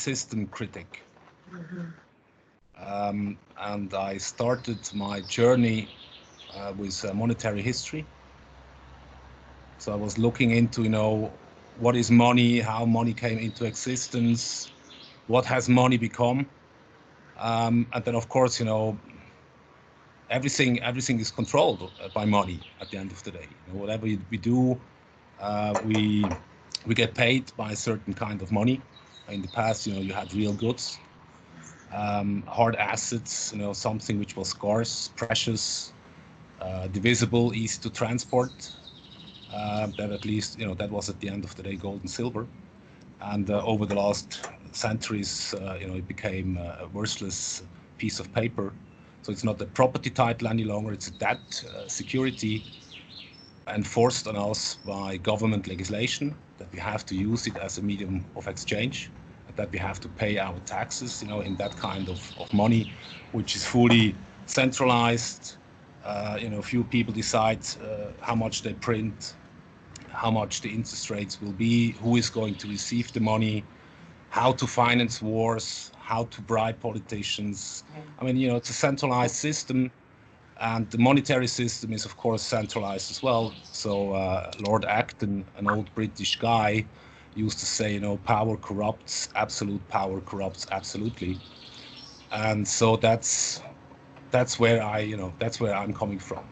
system critic. Mm-hmm. And I started my journey with monetary history. So I was looking into, what is money, how money came into existence, what has money become, and then of course, everything is controlled by money at the end of the day. Whatever we do, we get paid by a certain kind of money. In the past, you had real goods, hard assets, something which was scarce, precious, divisible, easy to transport. That at least, that was at the end of the day gold and silver. And over the last centuries, it became a worthless piece of paper. So it's not a property title any longer, it's a debt security enforced on us by government legislation, that we have to use it as a medium of exchange, that we have to pay our taxes, in that kind of money, which is fully centralized. Few people decide how much they print, how much the interest rates will be, who is going to receive the money, how to finance wars, how to bribe politicians. I mean, it's a centralized system, and the monetary system is, of course, centralized as well. So Lord Acton, an old British guy, used to say, power corrupts, absolute power corrupts absolutely. And so that's where that's where I'm coming from.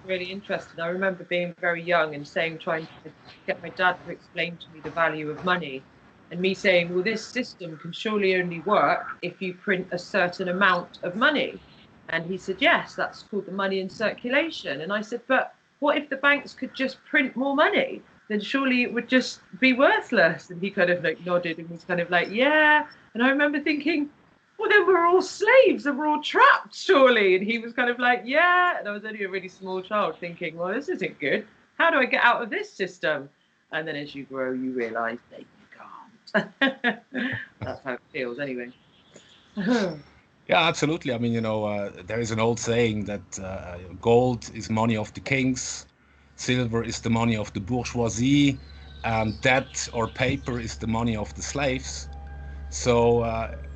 Really interesting. I remember being very young and trying to get my dad to explain to me the value of money, and me saying, well, this system can surely only work if you print a certain amount of money. And he said, yes, that's called the money in circulation. And I said, but what if the banks could just print more money? Then surely it would just be worthless. And he kind of nodded and was kind of like, yeah. And I remember thinking, well, then we're all slaves and we're all trapped, surely. And he was kind of like, yeah. And I was only a really small child thinking, well, this isn't good. How do I get out of this system? And then as you grow, you realise that you can't. That's how it feels anyway. Yeah, absolutely. I mean, there is an old saying that gold is money of the kings, silver is the money of the bourgeoisie, and debt or paper is the money of the slaves. So,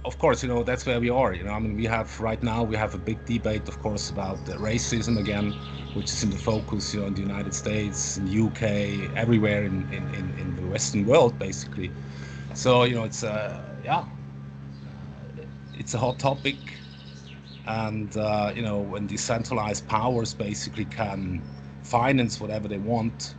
of course, that's where we are. I mean, right now we have a big debate, of course, about racism again, which is in the focus, in the United States, in the UK, everywhere in the Western world, basically. So, it's a hot topic. And, when decentralized powers basically can finance whatever they want,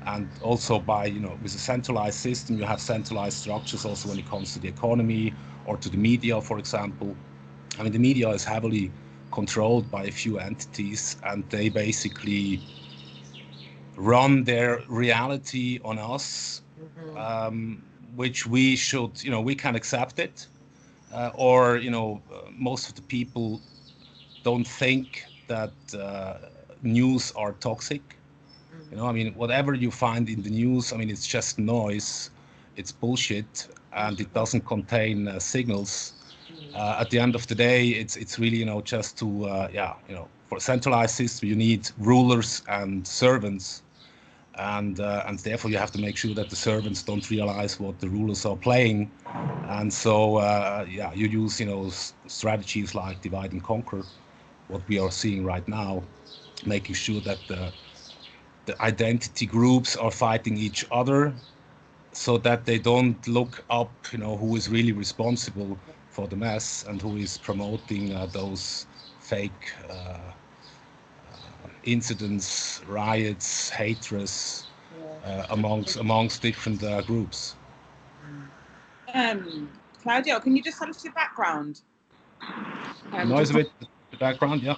and also by, with a centralized system, you have centralized structures also when it comes to the economy or to the media, for example. I mean, the media is heavily controlled by a few entities, and they basically run their reality on us, which we should, we can accept it. Or, most of the people don't think that news are toxic. I mean, whatever you find in the news, I mean, it's just noise, it's bullshit, and it doesn't contain signals. At the end of the day, it's really, just to, for a centralized system, you need rulers and servants. And therefore you have to make sure that the servants don't realize what the rulers are playing. And so, you use, strategies like divide and conquer, what we are seeing right now, making sure that the identity groups are fighting each other, so that they don't look up, who is really responsible for the mess and who is promoting those fake incidents, riots, hatreds amongst different groups. Claudio, can you just tell us your background? Noise a bit, the background, yeah.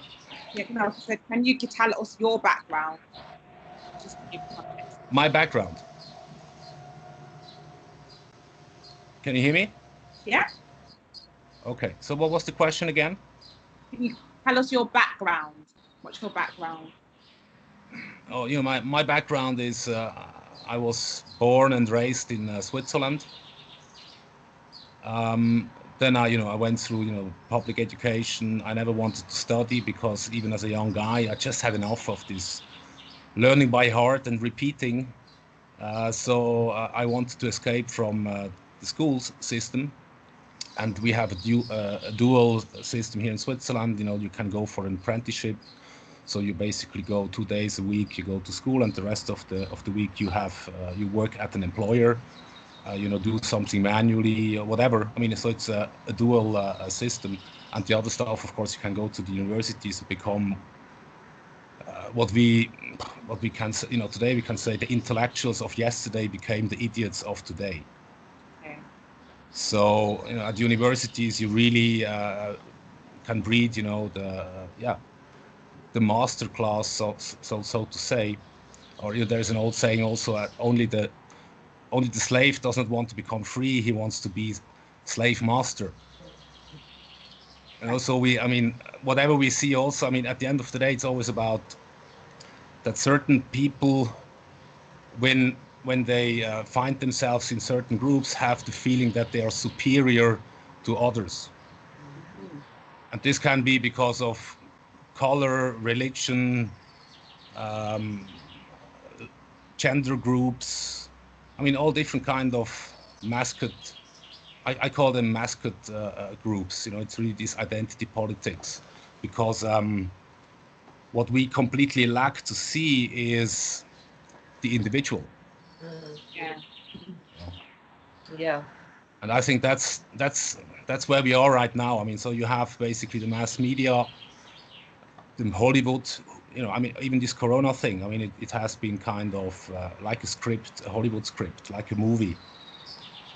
Yeah, no, so can you tell us your background? Just to give context. My background. Can you hear me? Yeah. Okay, so what was the question again? Can you tell us your background? What's your background? Oh, my background is I was born and raised in Switzerland. Then I went through, public education. I never wanted to study because even as a young guy, I just had enough of this learning by heart and repeating. So I wanted to escape from the schools system, and we have a dual system here in Switzerland. You know, you can go for an apprenticeship, so you basically go 2 days a week, you go to school, and the rest of the week you have you work at an employer, you know, do something manually or whatever. I mean, so it's a dual system. And the other stuff, of course, you can go to the universities and become what we can say, you know, today we can say the intellectuals of yesterday became the idiots of today. Okay. So, you know, at universities you really can breed, you know, the master class, so to say. Or, you know, there's an old saying also: only the slave doesn't want to become free; he wants to be slave master. And also, I mean, whatever we see, also, I mean, at the end of the day, it's always about that certain people, when they find themselves in certain groups, have the feeling that they are superior to others. And this can be because of color, religion, gender groups. I mean, all different kind of mascot. I call them mascot groups. You know, it's really this identity politics, because what we completely lack to see is the individual. Yeah. Yeah. And I think that's where we are right now. I mean, so you have basically the mass media, the Hollywood, you know, I mean, even this Corona thing, I mean, it has been kind of like a script, a Hollywood script, like a movie.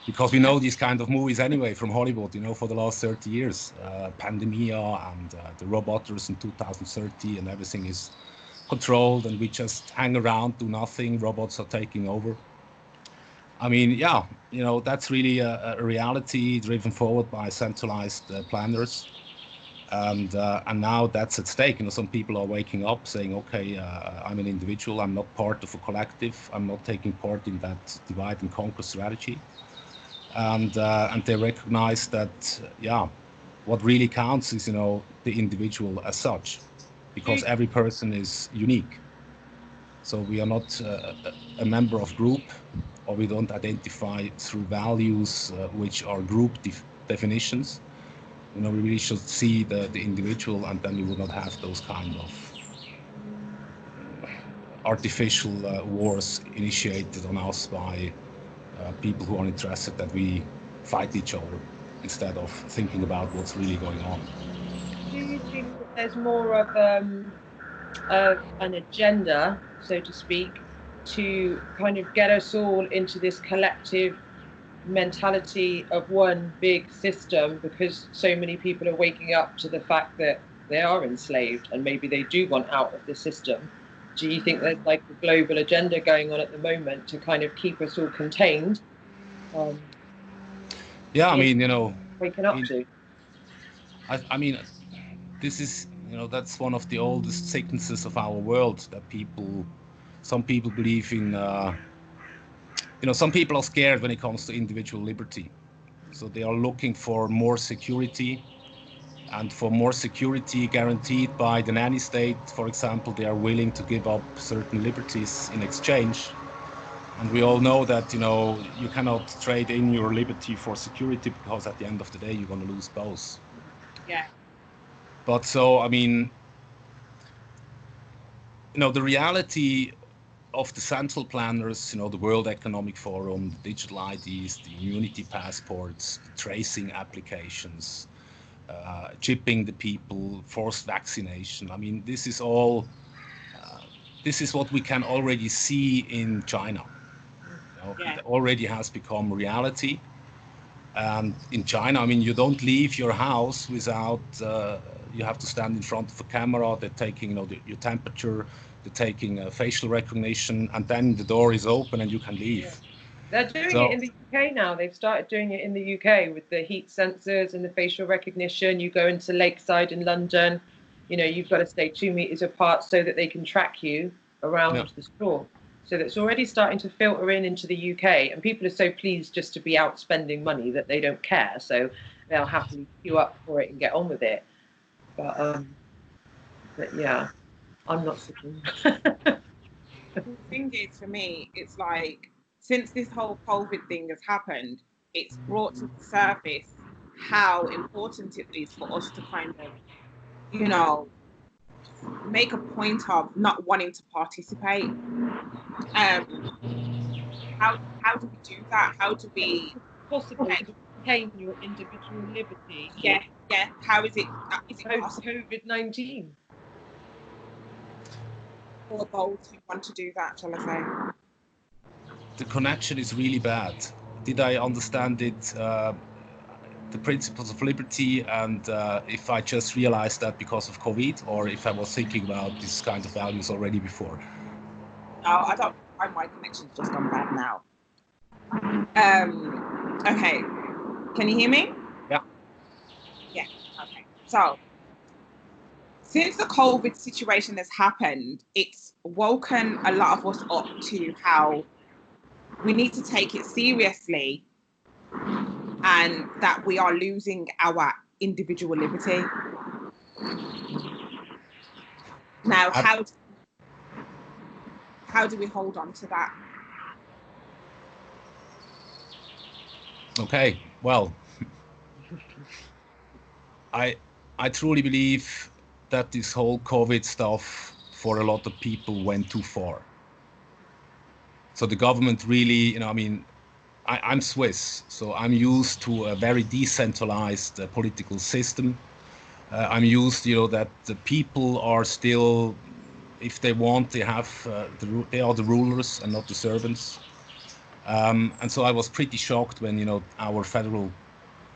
Because we know these kind of movies anyway from Hollywood, you know, for the last 30 years. Pandemia and the Robotters in 2030, and everything is controlled and we just hang around, do nothing, robots are taking over. I mean, yeah, you know, that's really a reality driven forward by centralized planners. And now that's at stake. You know, some people are waking up saying, okay, I'm an individual, I'm not part of a collective, I'm not taking part in that divide and conquer strategy. And they recognize that, yeah, what really counts is, you know, the individual as such, because every person is unique. So we are not a member of group, or we don't identify through values which are group definitions. You know, we really should see the individual, and then we would not have those kind of artificial wars initiated on us by people who are interested that we fight each other instead of thinking about what's really going on. Do you think that there's more of an agenda, so to speak, to kind of get us all into this collective mentality of one big system, because so many people are waking up to the fact that they are enslaved and maybe they do want out of the system? Do you think there's like a global agenda going on at the moment to kind of keep us all contained? Yeah, I mean, you know, waking up to. I mean, this is, you know, that's one of the oldest sicknesses of our world, that some people believe in, you know, some people are scared when it comes to individual liberty. So they are looking for more security, and for more security guaranteed by the nanny state, for example, they are willing to give up certain liberties in exchange. And we all know that, you know, you cannot trade in your liberty for security, because at the end of the day, you're going to lose both. Yeah. But so, I mean, you know, the reality of the central planners, you know, the World Economic Forum, the digital IDs, the immunity passports, the tracing applications, chipping the people, forced vaccination. I mean, this is all, this is what we can already see in China. You know, Yeah. it already has become reality. And in China, I mean, you don't leave your house without, you have to stand in front of a camera. They're taking, you know, your temperature, they're taking facial recognition, and then the door is open and you can leave. Yeah. They're doing it in the UK now. They've started doing it in the UK with the heat sensors and the facial recognition. You go into Lakeside in London, you know, you've got to stay 2 meters apart so that they can track you around the store. So that's already starting to filter into the UK, and people are so pleased just to be out spending money that they don't care. So they'll happily queue up for it and get on with it. But yeah, I'm not so keen. The thing is, for me, it's like, since this whole COVID thing has happened, it's brought to the surface how important it is for us to kind of, you know, make a point of not wanting to participate. How do we do that? How do we Possible to maintain your individual liberty? Yeah. How is it post COVID-19? For those who want to do that, shall I say? The connection is really bad. Did I understand it? The principles of liberty, and if I just realized that because of COVID, or if I was thinking about these kind of values already before? No, I don't. My connection's just gone bad now. Okay. Can you hear me? Yeah. Yeah. Okay. So, since the COVID situation has happened, it's woken a lot of us up to how we need to take it seriously, and that we are losing our individual liberty. Now, how do we hold on to that? Okay, well, I truly believe that this whole COVID stuff for a lot of people went too far. So the government really, you know, I mean, I'm Swiss, so I'm used to a very decentralized political system. I'm used, you know, that the people are still, if they want, they have, they are the rulers and not the servants. And so I was pretty shocked when, you know, our federal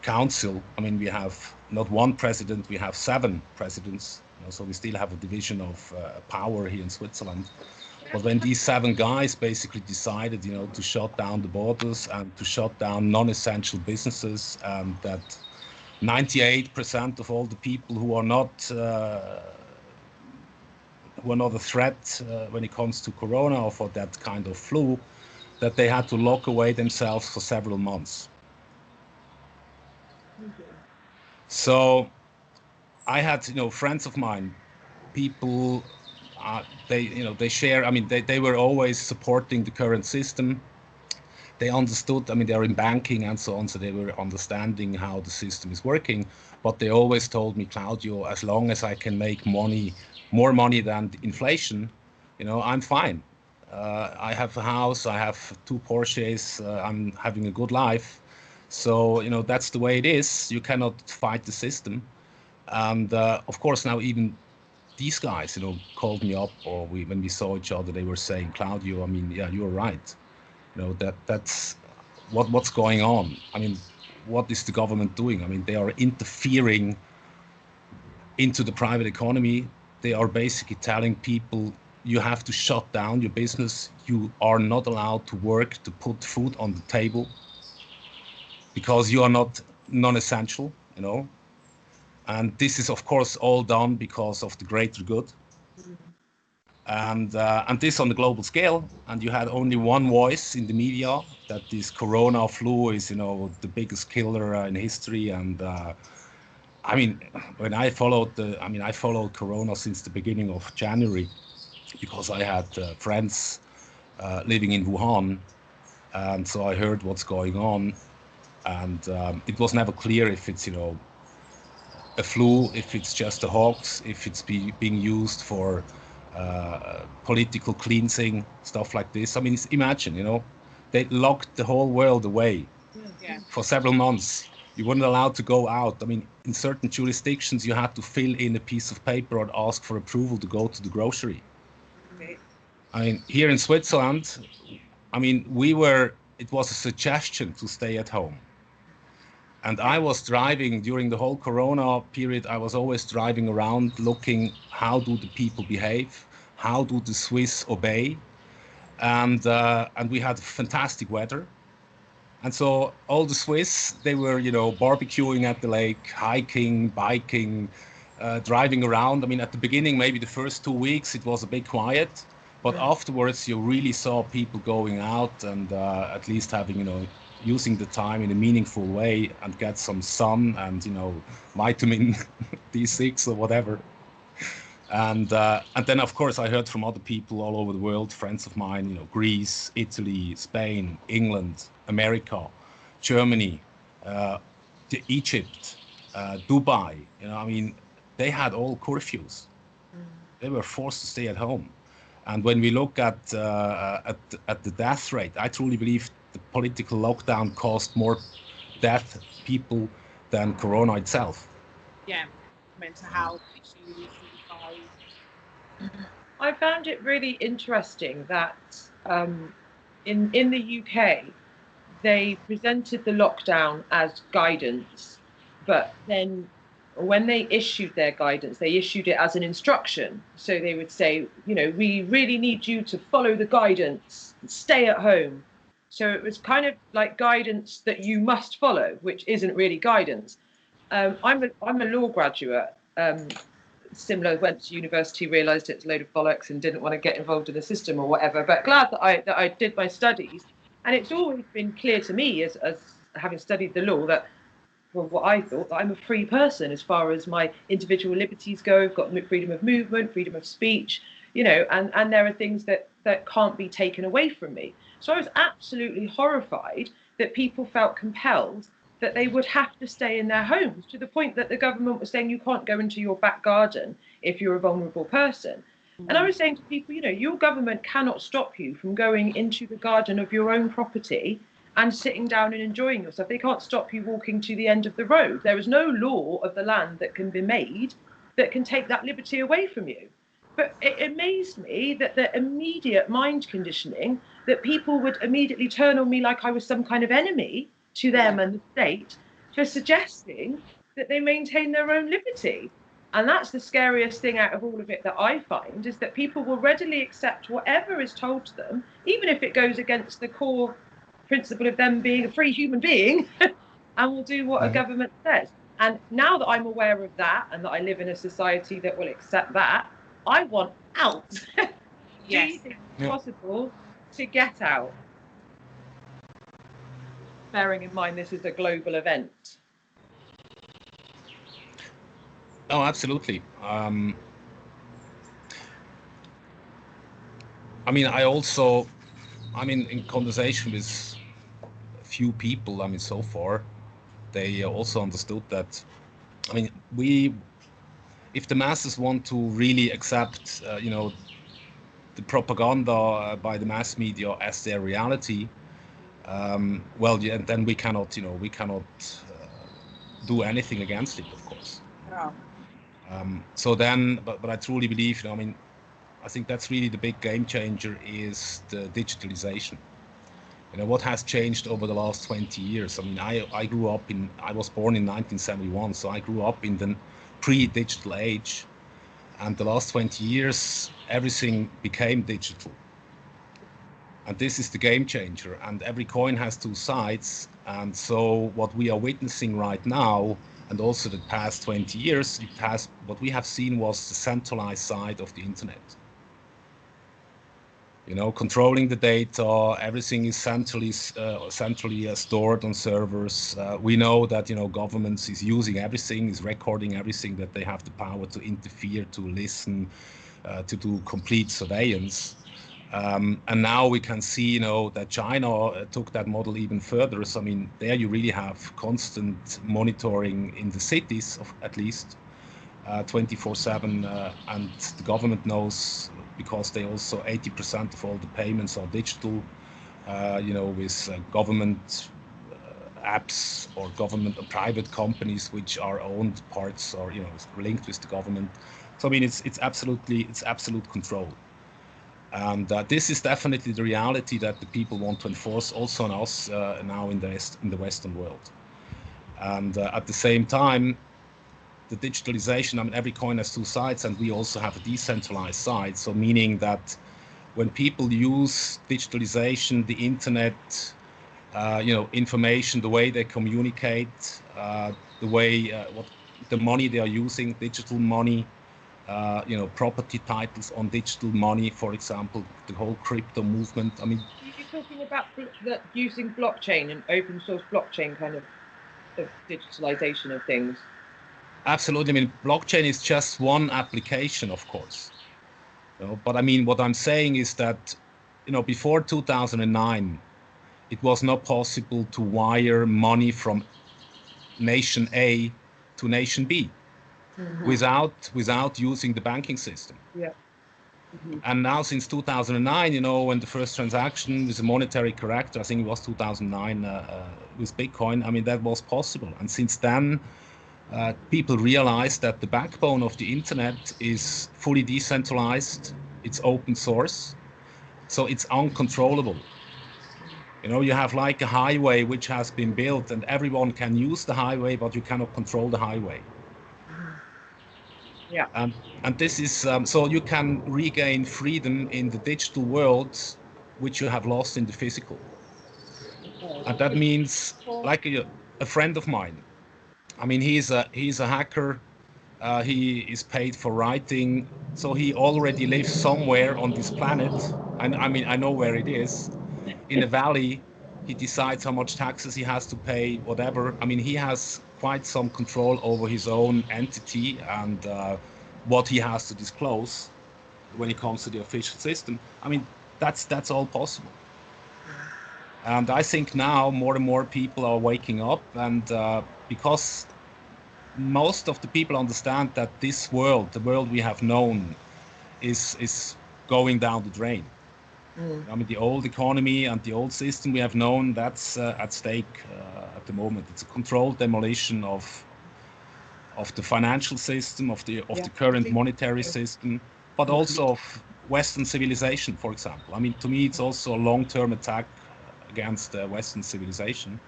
council, I mean, we have not one president, we have 7 presidents. You know, so we still have a division of power here in Switzerland. But when these 7 guys basically decided, you know, to shut down the borders and to shut down non-essential businesses, and that 98% of all the people who are not a threat when it comes to corona or for that kind of flu, that they had to lock away themselves for several months. So I had, you know, friends of mine, people, they share, I mean, they were always supporting the current system. They understood, I mean, they're in banking and so on, so they were understanding how the system is working. But they always told me, Claudio, as long as I can make money, more money than inflation, you know, I'm fine. I have a house, I have 2 Porsches, I'm having a good life. So, you know, that's the way it is. You cannot fight the system. And of course, now even these guys, you know, called me up, or when we saw each other, they were saying, Claudio, I mean, yeah, you're right. You know, that's what's going on. I mean, what is the government doing? I mean, they are interfering into the private economy. They are basically telling people, you have to shut down your business. You are not allowed to work to put food on the table because you are not non-essential, you know. And this is, of course, all done because of the greater good. And this on the global scale. And you had only one voice in the media, that this corona flu is, you know, the biggest killer in history. And I mean, when I followed I followed corona since the beginning of January, because I had friends living in Wuhan. And so I heard what's going on. And it was never clear if it's, you know, a flu, if it's just a hoax, if it's being used for political cleansing, stuff like this. I mean, imagine, you know, they locked the whole world away for several months. You weren't allowed to go out. I mean, in certain jurisdictions, you had to fill in a piece of paper or ask for approval to go to the grocery. I mean, here in Switzerland, I mean, it was a suggestion to stay at home. And I was driving during the whole corona period. I was always driving around looking, how do the people behave? How do the Swiss obey? And we had fantastic weather. And so all the Swiss, they were, you know, barbecuing at the lake, hiking, biking, driving around. I mean, at the beginning, maybe the first 2 weeks, it was a bit quiet. But afterwards, you really saw people going out and at least having, you know, using the time in a meaningful way and get some sun and, you know, vitamin D6 or whatever. And then, of course, I heard from other people all over the world, friends of mine, you know, Greece, Italy, Spain, England, America, Germany, Egypt, Dubai, I mean, they had all curfews. They were forced to stay at home. And when we look at the death rate, I truly believe the political lockdown caused more death people than Corona itself. Yeah, mental health issues, suicide. I found it really interesting that in the UK, they presented the lockdown as guidance, but then when they issued their guidance, they issued it as an instruction. So they would say, we really need you to follow the guidance, stay at home. So it was kind of like guidance that you must follow, which isn't really guidance. I'm a law graduate. Similar, went to university, realised it's a load of bollocks and didn't want to get involved in the system or whatever. But glad that I did my studies. And it's always been clear to me, as having studied the law, that, well, what I thought, that I'm a free person as far as my individual liberties go. I've got freedom of movement, freedom of speech, and there are things that can't be taken away from me. So I was absolutely horrified that people felt compelled that they would have to stay in their homes, to the point that the government was saying you can't go into your back garden if you're a vulnerable person. And I was saying to people, your government cannot stop you from going into the garden of your own property and sitting down and enjoying yourself. They can't stop you walking to the end of the road. There is no law of the land that can be made that can take that liberty away from you. But it amazed me that the immediate mind conditioning, that people would immediately turn on me like I was some kind of enemy to them and the state, for suggesting that they maintain their own liberty. And that's the scariest thing out of all of it that I find, is that people will readily accept whatever is told to them, even if it goes against the core principle of them being a free human being, and will do what a government says. And now that I'm aware of that, and that I live in a society that will accept that, I want out. Do you think it's possible to get out? Bearing in mind this is a global event. Oh, absolutely. I mean, in conversation with a few people, so far, they also understood that, if the masses want to really accept, the propaganda by the mass media as their reality, then we cannot do anything against it, of course. Oh. So then, but I truly believe, I think that's really the big game changer, is the digitalization. What has changed over the last 20 years? I was born in 1971, so I grew up in the pre-digital age, and the last 20 years, everything became digital. And this is the game changer, and every coin has two sides. And so what we are witnessing right now, and also the past 20 years, what we have seen was the centralized side of the internet. Controlling the data, everything is centrally stored on servers. We know that, governments is using everything, is recording everything, that they have the power to interfere, to listen, to do complete surveillance. And now we can see, that China took that model even further. So, there you really have constant monitoring in the cities, at least 24/7, and the government knows, because they also 80% of all the payments are digital, with government apps or government or private companies which are owned parts or linked with the government. So it's absolute control. And this is definitely the reality that the people want to enforce also on us now in the Western world. And at the same time, the digitalization, every coin has two sides, and we also have a decentralized side. So meaning that when people use digitalization, the internet, information, the way they communicate, the way what the money they are using, digital money, property titles on digital money, for example, the whole crypto movement. You're talking about using blockchain and open source blockchain kind of digitalization of things. Absolutely. Blockchain is just one application, of course. But what I'm saying is that, before 2009, it was not possible to wire money from nation A to nation B without using the banking system. Yeah. And now since 2009, you know, when the first transaction with a monetary character, I think it was 2009 with Bitcoin, I mean, that was possible. And since then, people realized that the backbone of the internet is fully decentralized, it's open source, so it's uncontrollable. You know, you have like a highway which has been built and everyone can use the highway, but you cannot control the highway. Yeah. And this is, so you can regain freedom in the digital world, which you have lost in the physical. And that means, like a friend of mine, I mean, he's a hacker. He is paid for writing, so he already lives somewhere on this planet. And I mean, I know where it is. In a valley, he decides how much taxes he has to pay, whatever. I mean, he has quite some control over his own entity and what he has to disclose when it comes to the official system. I mean, that's all possible. And I think now more and more people are waking up, and because most of the people understand that this world, the world we have known, is going down the drain. I mean, the old economy and the old system we have known, that's at stake at the moment. It's a controlled demolition of the financial system, of the current monetary system, but also of Western civilization, for example. I mean, to me, it's also a long-term attack against Western civilization.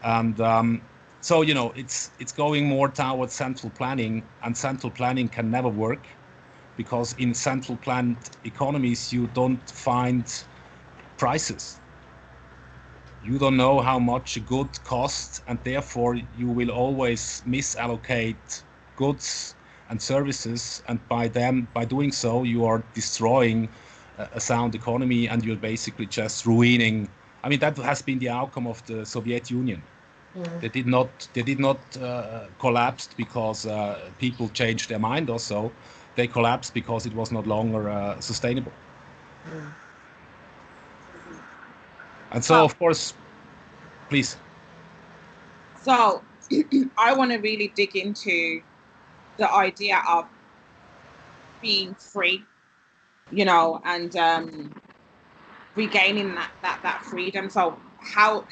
And so, you know, it's going more towards central planning, and central planning can never work, because in central planned economies, you don't find prices. You don't know how much a good costs, and therefore you will always misallocate goods and services, and by doing so, you are destroying a sound economy, and you're basically just ruining. I mean, that has been the outcome of the Soviet Union. They did not collapse because people changed their mind or so. They collapsed because it was not longer sustainable. And so, of course, please. So I want to really dig into the idea of being free, you know, and regaining that freedom. So how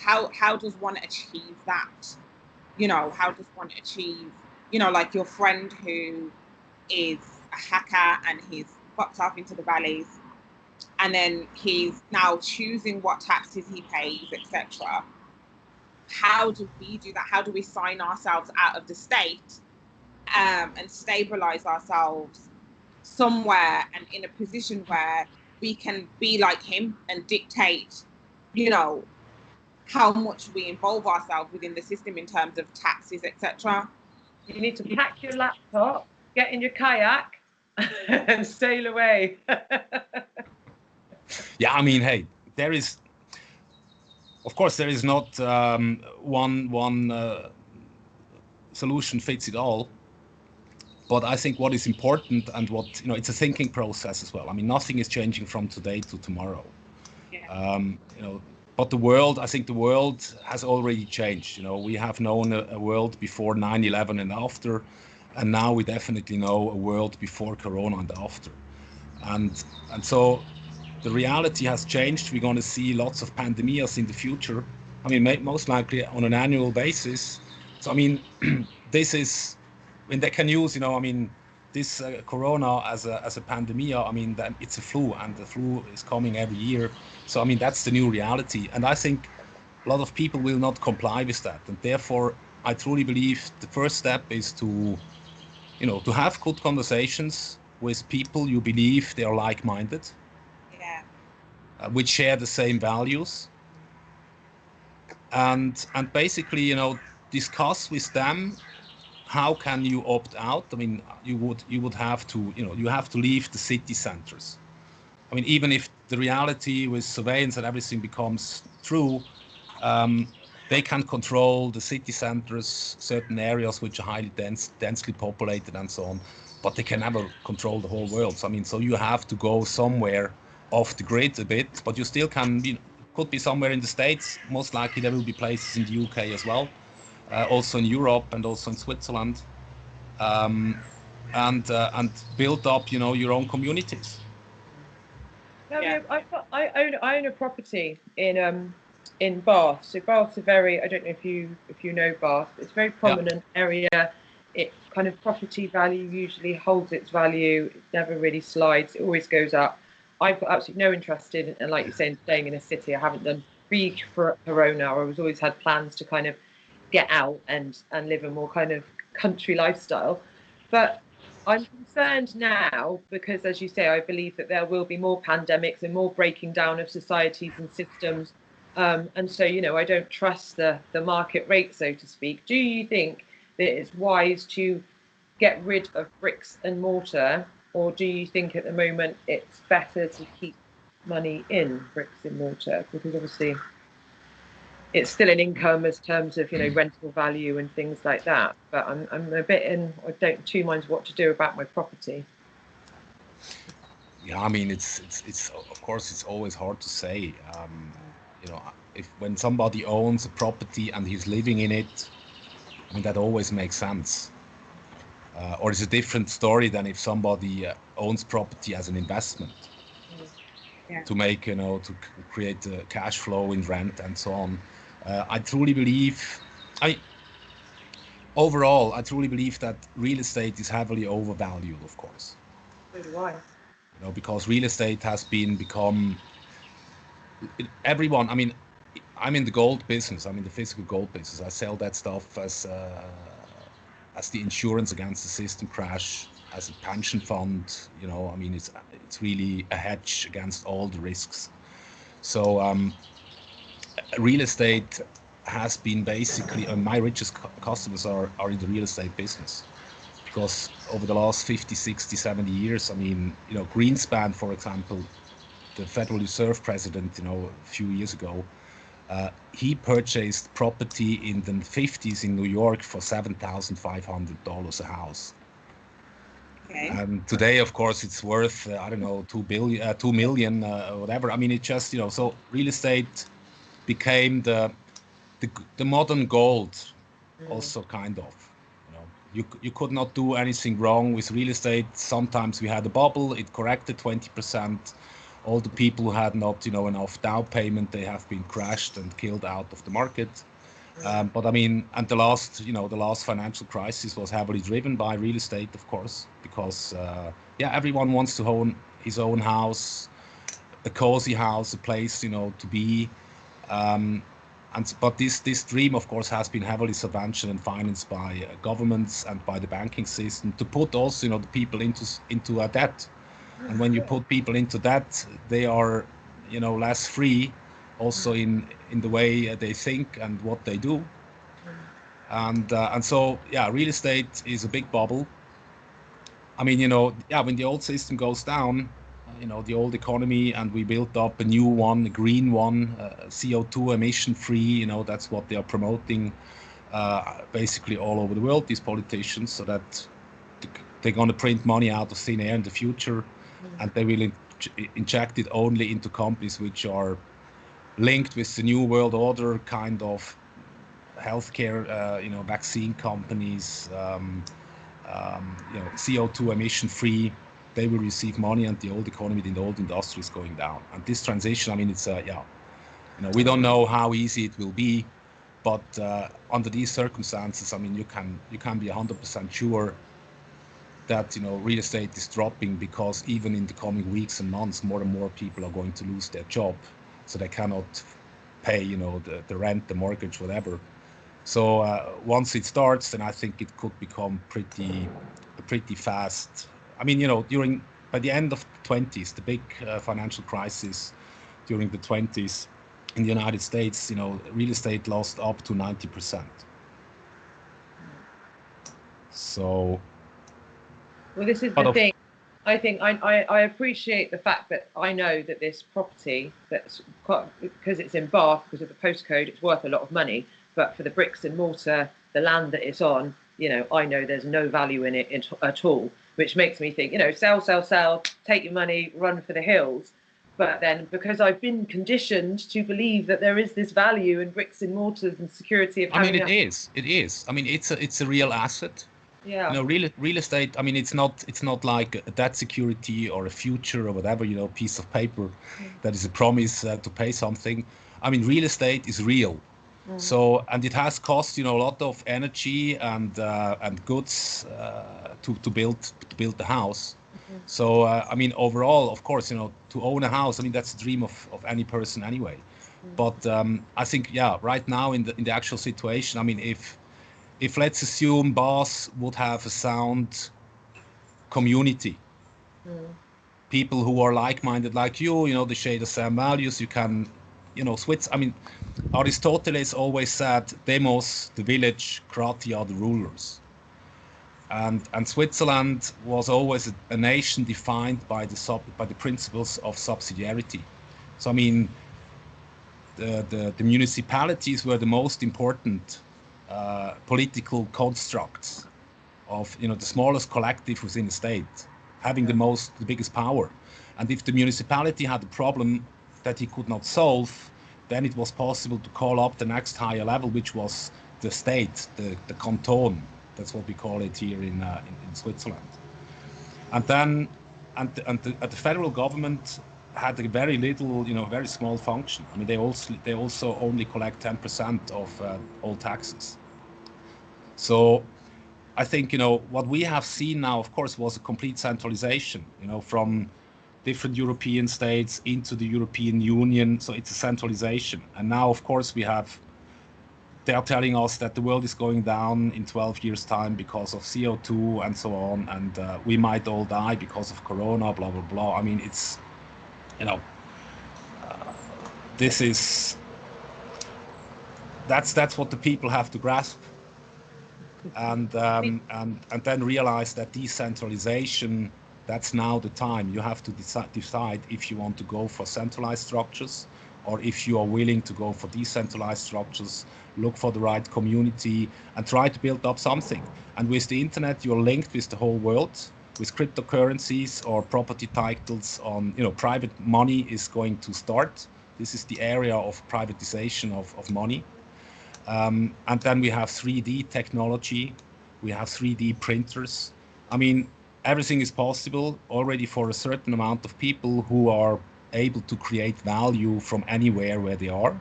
does one achieve that? You know, how does one achieve, you know, like your friend who is a hacker and he's fucked off into the valleys, and then he's now choosing what taxes he pays, etc. How do we do that? How do we sign ourselves out of the state and stabilize ourselves somewhere and in a position where we can be like him and dictate, you know, how much we involve ourselves within the system in terms of taxes, etc. You need to pack your laptop, get in your kayak, and sail away. Yeah, I mean, hey, there is, of course, there is not one solution fits it all. But I think what is important, and what, you know, it's a thinking process as well. I mean, nothing is changing from today to tomorrow. Yeah. You know, but the world, I think the world has already changed. You know, we have known a world before 9/11 and after, and now we definitely know a world before Corona and after. And so the reality has changed. We're going to see lots of pandemias in the future. I mean, most likely on an annual basis. So I mean, this is, I mean, they can use, you know, I mean, this Corona as a pandemia. I mean, that it's a flu, and the flu is coming every year. So I mean, that's the new reality, and I think a lot of people will not comply with that, and therefore I truly believe the first step is to, you know, to have good conversations with people you believe they are like-minded, Yeah. which share the same values, and basically, you know, discuss with them how can you opt out. I mean, you would have to, you know, you have to leave the city centers. I mean, even if the reality with surveillance and everything becomes true, they can control the city centers, certain areas which are highly densely populated and so on, but they can never control the whole world. So I mean, so you have to go somewhere off the grid a bit, but you still can, you know, could be somewhere in the States. Most likely there will be places in the UK as well, also in Europe and also in Switzerland, and build up, your own communities. Claudio, I own a property in Bath. So Bath's a very, I don't know if you know Bath. It's a very prominent area. It kind of property value usually holds its value. It never really slides. It always goes up. I've got absolutely no interest in, and like you're saying, staying in a city. I haven't done for Corona. I was always had plans to kind of get out and live a more kind of country lifestyle. But I'm concerned now because, as you say, I believe that there will be more pandemics and more breaking down of societies and systems. And so, I don't trust the market rate, so to speak. Do you think that it's wise to get rid of bricks and mortar, or do you think at the moment it's better to keep money in bricks and mortar? Because obviously it's still an income as terms of, rental value and things like that. But I'm a bit I don't two minds what to do about my property. Yeah, I mean, it's of course it's always hard to say. If when somebody owns a property and he's living in it, I mean, that always makes sense. Or it's a different story than if somebody owns property as an investment to make, to create cash flow in rent and so on. I truly believe, overall, I truly believe that real estate is heavily overvalued, of course. So do I. Because real estate has become everyone. I mean, I'm in the gold business. I'm in the physical gold business. I sell that stuff as the insurance against the system crash, as a pension fund. I mean, it's really a hedge against all the risks. So real estate has been basically, my richest customers are in the real estate business, because over the last 50, 60, 70 years, I mean, Greenspan, for example, the Federal Reserve president, a few years ago, he purchased property in the 50s in New York for $7,500 a house. Okay. And today, of course, it's worth, I don't know, 2 million, whatever. I mean, it just, so real estate became the modern gold, also kind of. You could not do anything wrong with real estate. Sometimes we had a bubble, it corrected 20%. All the people who had not, enough down payment, they have been crashed and killed out of the market. But I mean, and the last financial crisis was heavily driven by real estate, of course, because everyone wants to own his own house, a cozy house, a place, to be. But this dream, of course, has been heavily subventioned and financed by governments and by the banking system to put also, the people into a debt. And when you put people into debt, they are, less free, also in the way they think and what they do. And so, real estate is a big bubble. I mean, when the old system goes down, the old economy, and we built up a new one, a green one, CO2 emission free, that's what they are promoting basically all over the world, these politicians, so that they're going to print money out of thin air in the future, and they will inject it only into companies which are linked with the new world order, kind of healthcare, vaccine companies, CO2 emission free. They will receive money, and the old economy, the old industry is going down. And this transition, I mean, it's we don't know how easy it will be, but under these circumstances, I mean, you can be 100% sure that real estate is dropping, because even in the coming weeks and months, more and more people are going to lose their job, so they cannot pay the rent, the mortgage, whatever. So once it starts, then I think it could become pretty fast. I mean, by the end of the 20s, the big financial crisis during the 20s in the United States, real estate lost up to 90%. So. Well, this is the thing. I think I appreciate the fact that I know that this property, because it's in Bath, because of the postcode, it's worth a lot of money. But for the bricks and mortar, the land that it's on, I know there's no value in it at all, which makes me think, sell, take your money, run for the hills. But then, because I've been conditioned to believe that there is this value in bricks and mortars and security of I mean, having it is. It is. I mean, it's a real asset. yeah, Real estate. I mean, it's not like a debt security or a future or whatever. Piece of paper that is a promise to pay something. I mean, real estate is real. So, and it has cost a lot of energy and goods to build the house. So, I mean, overall, of course, to own a house, I mean, that's the dream of any person anyway. But I think, yeah, right now in the actual situation, I mean, if let's assume Bas would have a sound community, people who are like-minded like you, they share the same values, you can, I mean, Aristoteles always said, demos, the village, kratia, the rulers. And Switzerland was always a nation defined by the principles of subsidiarity. So I mean, the municipalities were the most important political constructs of the smallest collective within the state, having the biggest power. And if the municipality had a problem that he could not solve, then it was possible to call up the next higher level, which was the state, the canton. That's what we call it here in Switzerland. And then, the federal government had a very little, very small function. I mean, they also only collect 10% of all taxes. So I think what we have seen now, of course, was a complete centralization. From different European states into the European Union. So it's a centralization. And now, of course, they are telling us that the world is going down in 12 years' time because of CO2 and so on, and we might all die because of Corona, blah, blah, blah. I mean, it's, this is, that's what the people have to grasp. And then realize that decentralization, that's now the time. You have to decide if you want to go for centralized structures or if you are willing to go for decentralized structures, look for the right community and try to build up something. And with the internet, you're linked with the whole world, with cryptocurrencies or property titles on, private money is going to start. This is the area of privatization of money. And then we have 3D technology, we have 3D printers. I mean, everything is possible already for a certain amount of people who are able to create value from anywhere where they are,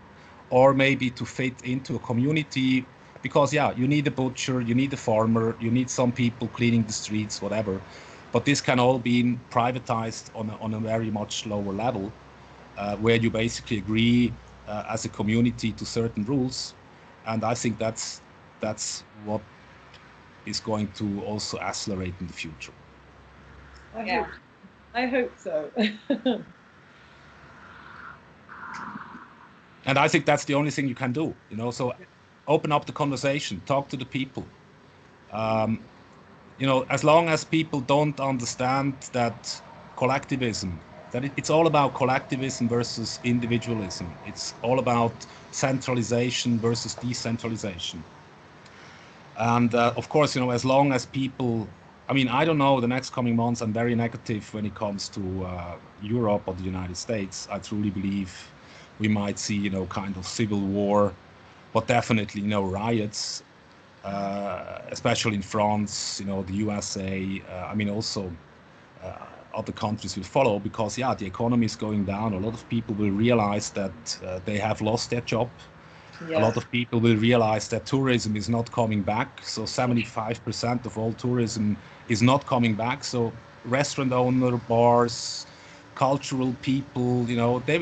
or maybe to fit into a community, because yeah, you need a butcher, you need a farmer, you need some people cleaning the streets, whatever. But this can all be privatized on a very much lower level, where you basically agree as a community to certain rules. And I think that's what is going to also accelerate in the future. I hope so. And I think that's the only thing you can do, so open up the conversation, talk to the people. As long as people don't understand that collectivism, that it's all about collectivism versus individualism. It's all about centralization versus decentralization. And of course, as long as people, I mean, I don't know, the next coming months, I'm very negative when it comes to Europe or the United States. I truly believe we might see, kind of civil war, but definitely, riots, especially in France, the USA. I mean, also other countries will follow because, yeah, the economy is going down. A lot of people will realize that they have lost their job. Yeah. A lot of people will realize that tourism is not coming back. So 75% of all tourism is not coming back. So restaurant owner, bars, cultural people, they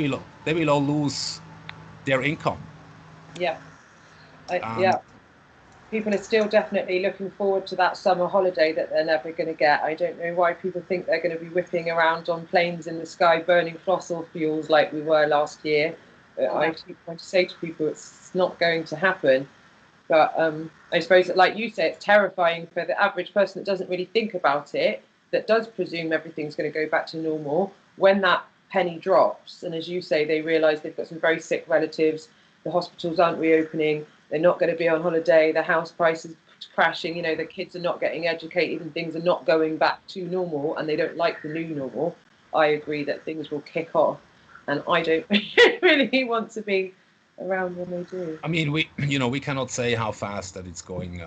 will all lose their income. Yeah. Yeah. People are still definitely looking forward to that summer holiday that they're never going to get. I don't know why people think they're going to be whipping around on planes in the sky, burning fossil fuels like we were last year. I keep trying to say to people it's not going to happen. But I suppose that, like you say, it's terrifying for the average person that doesn't really think about it, that does presume everything's going to go back to normal. When that penny drops, and as you say, they realise they've got some very sick relatives, the hospitals aren't reopening, they're not going to be on holiday, the house prices crashing, the kids are not getting educated and things are not going back to normal and they don't like the new normal. I agree that things will kick off. and I don't really want to be around when they do. I mean, we cannot say how fast that it's going,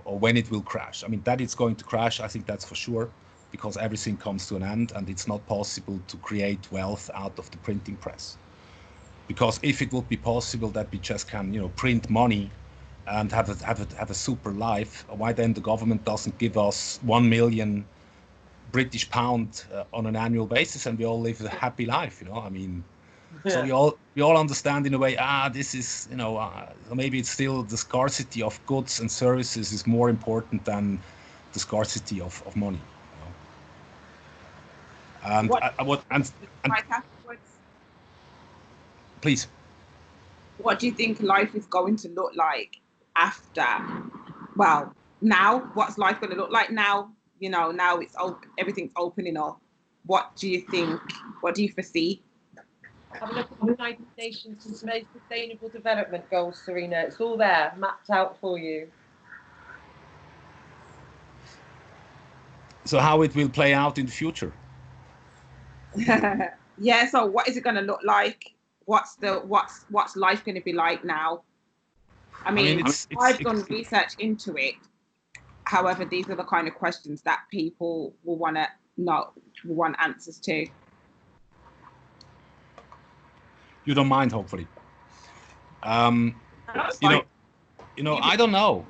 or when it will crash. I mean, that it's going to crash, I think that's for sure, because everything comes to an end, and it's not possible to create wealth out of the printing press. Because if it would be possible that we just can, print money and have a super life, why then the government doesn't give us 1 million British pound on an annual basis, and we all live a happy life? I mean. So we all understand in a way, this is, maybe it's still the scarcity of goods and services is more important than the scarcity of money. And right afterwards? Please. What do you think life is going to look like after? Well, now, what's life going to look like now? Now it's open, everything's opening up. What do you think? What do you foresee? Have a look at the United Nations Sustainable Development Goals, Sereena. It's all there, mapped out for you. So how it will play out in the future? Yeah, so what is it going to look like? What's life going to be like now? I mean, I've done research into it. However, these are the kind of questions that people will want to know, will want answers to. You don't mind, hopefully. I don't know.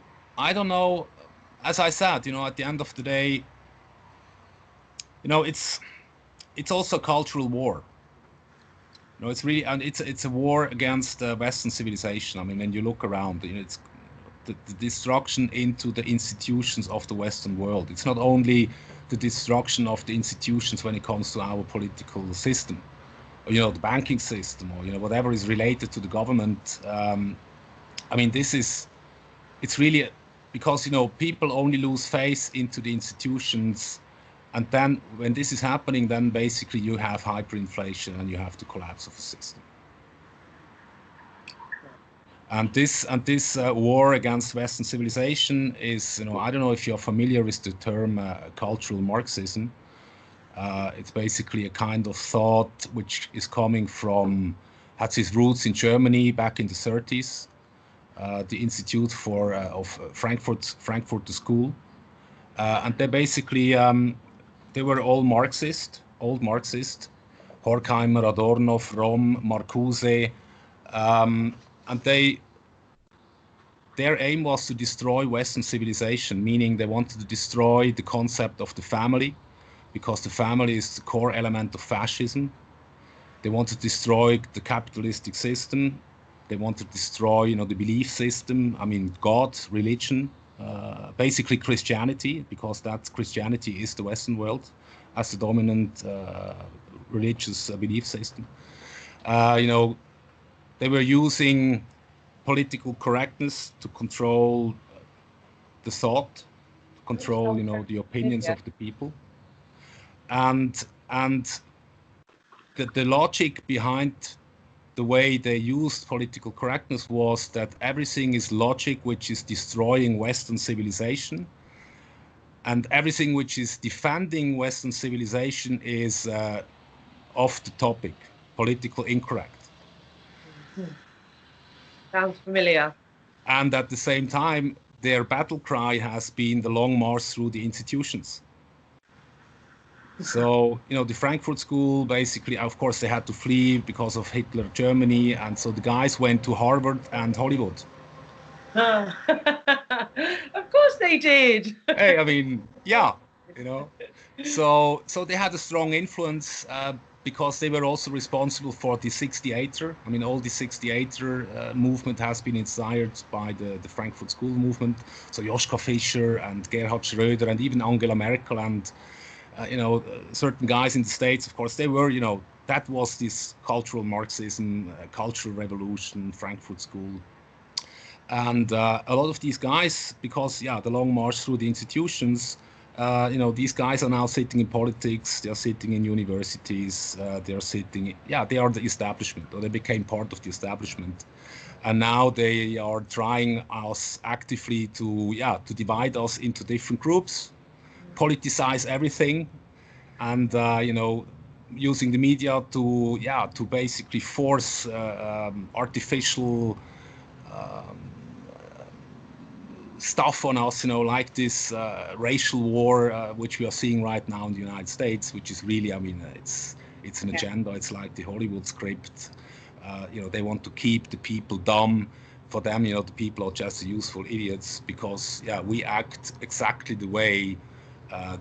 As I said, at the end of the day, it's also a cultural war. It's really, and it's a war against Western civilization. I mean, when you look around, it's the destruction into the institutions of the Western world. It's not only the destruction of the institutions when it comes to our political system, the banking system, or whatever is related to the government. I mean, it's really because people only lose faith into the institutions, and then when this is happening, then basically you have hyperinflation and you have the collapse of the system. And this war against Western civilization is, I don't know if you're familiar with the term cultural Marxism. It's basically a kind of thought which is coming from, has its roots in Germany back in the 30s, the Institute of Frankfurt School, and they basically they were all old Marxist, Horkheimer, Adorno, Fromm, Marcuse, and their aim was to destroy Western civilization, meaning they wanted to destroy the concept of the family, because the family is the core element of fascism. They want to destroy the capitalistic system. They want to destroy, the belief system. I mean, God, religion, basically Christianity, because Christianity is the Western world as the dominant religious belief system. They were using political correctness to control the thought, to control, the opinions of the people. And the logic behind the way they used political correctness was that everything is logic which is destroying Western civilization, and everything which is defending Western civilization is off the topic, political incorrect. Mm-hmm. Sounds familiar. And at the same time, their battle cry has been the long march through the institutions. So, the Frankfurt School, basically, of course, they had to flee because of Hitler, Germany. And so the guys went to Harvard and Hollywood. Of course they did. Hey, I mean, yeah, So they had a strong influence because they were also responsible for the 68er. I mean, all the 68er movement has been inspired by the Frankfurt School movement. So Joschka Fischer and Gerhard Schröder and even Angela Merkel and certain guys in the States, of course, they were, that was this cultural Marxism, cultural revolution, Frankfurt School. And a lot of these guys, because, the long march through the institutions, these guys are now sitting in politics, they're sitting in universities, they are the establishment, or they became part of the establishment. And now they are trying us actively to divide us into different groups, politicize everything, and using the media to, to basically force artificial stuff on us, like this racial war, which we are seeing right now in the United States, which is really, I mean, it's an agenda. It's like the Hollywood script. They want to keep the people dumb. For them, the people are just useful idiots because, we act exactly the way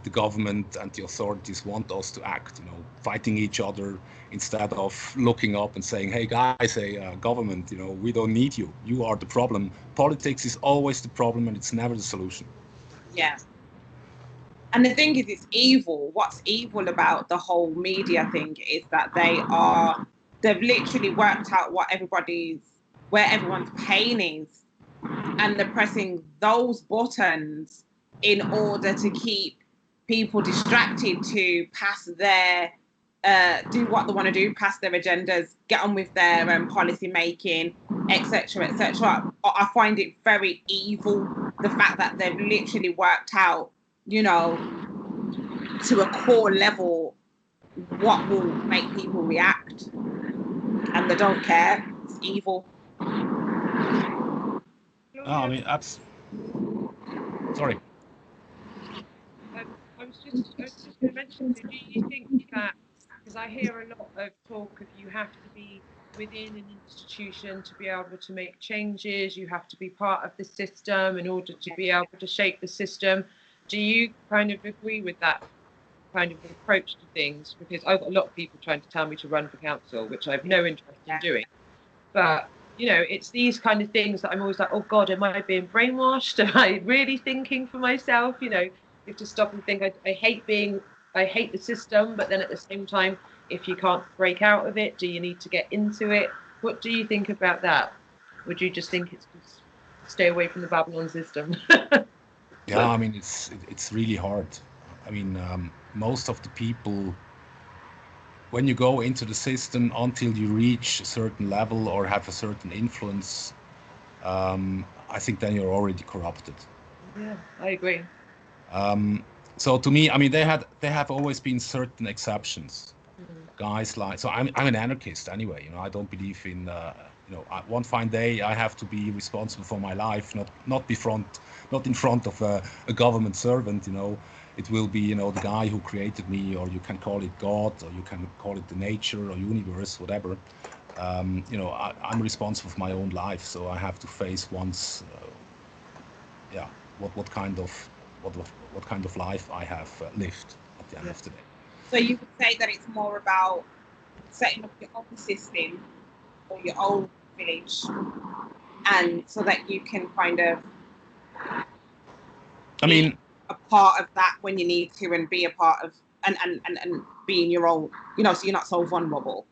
the government and the authorities want us to act, fighting each other instead of looking up and saying, hey guys, hey government, we don't need you. You are the problem. Politics is always the problem and it's never the solution. Yeah. And the thing is, it's evil. What's evil about the whole media thing is that they've literally worked out where everyone's pain is, and they're pressing those buttons in order to keep people distracted to pass their, do what they want to do, pass their agendas, get on with their policy making, etc., etc. I find it very evil, the fact that they've literally worked out, to a core level, what will make people react, and they don't care. It's evil. I mean, that's... Sorry. I was just going to mention, so do you think that, because I hear a lot of talk of you have to be within an institution to be able to make changes, you have to be part of the system in order to be able to shape the system. Do you kind of agree with that kind of approach to things? Because I've got a lot of people trying to tell me to run for council, which I have no interest in doing. But it's these kind of things that I'm always like, oh God, am I being brainwashed? Am I really thinking for myself? You have to stop and think. I hate the system, but then at the same time, if you can't break out of it, do you need to get into it? What do you think about that? Would you just think it's just stay away from the Babylon system? Yeah, I mean, it's really hard. I mean, most of the people, when you go into the system, until you reach a certain level or have a certain influence, I think then you're already corrupted. Yeah, I agree. So to me, I mean, they have always been certain exceptions. Guys like, so I'm an anarchist anyway. I don't believe in one fine day I have to be responsible for my life, not in front of a government servant. It will be the guy who created me, or you can call it God, or you can call it the nature or universe, whatever. I'm responsible for my own life, so I have to face once, what kind of life I have lived at the end of the day. So you would say that it's more about setting up your own system or your own village, and so that you can kind of be a part of that when you need to, and be a part of and be in your own, so you're not so vulnerable.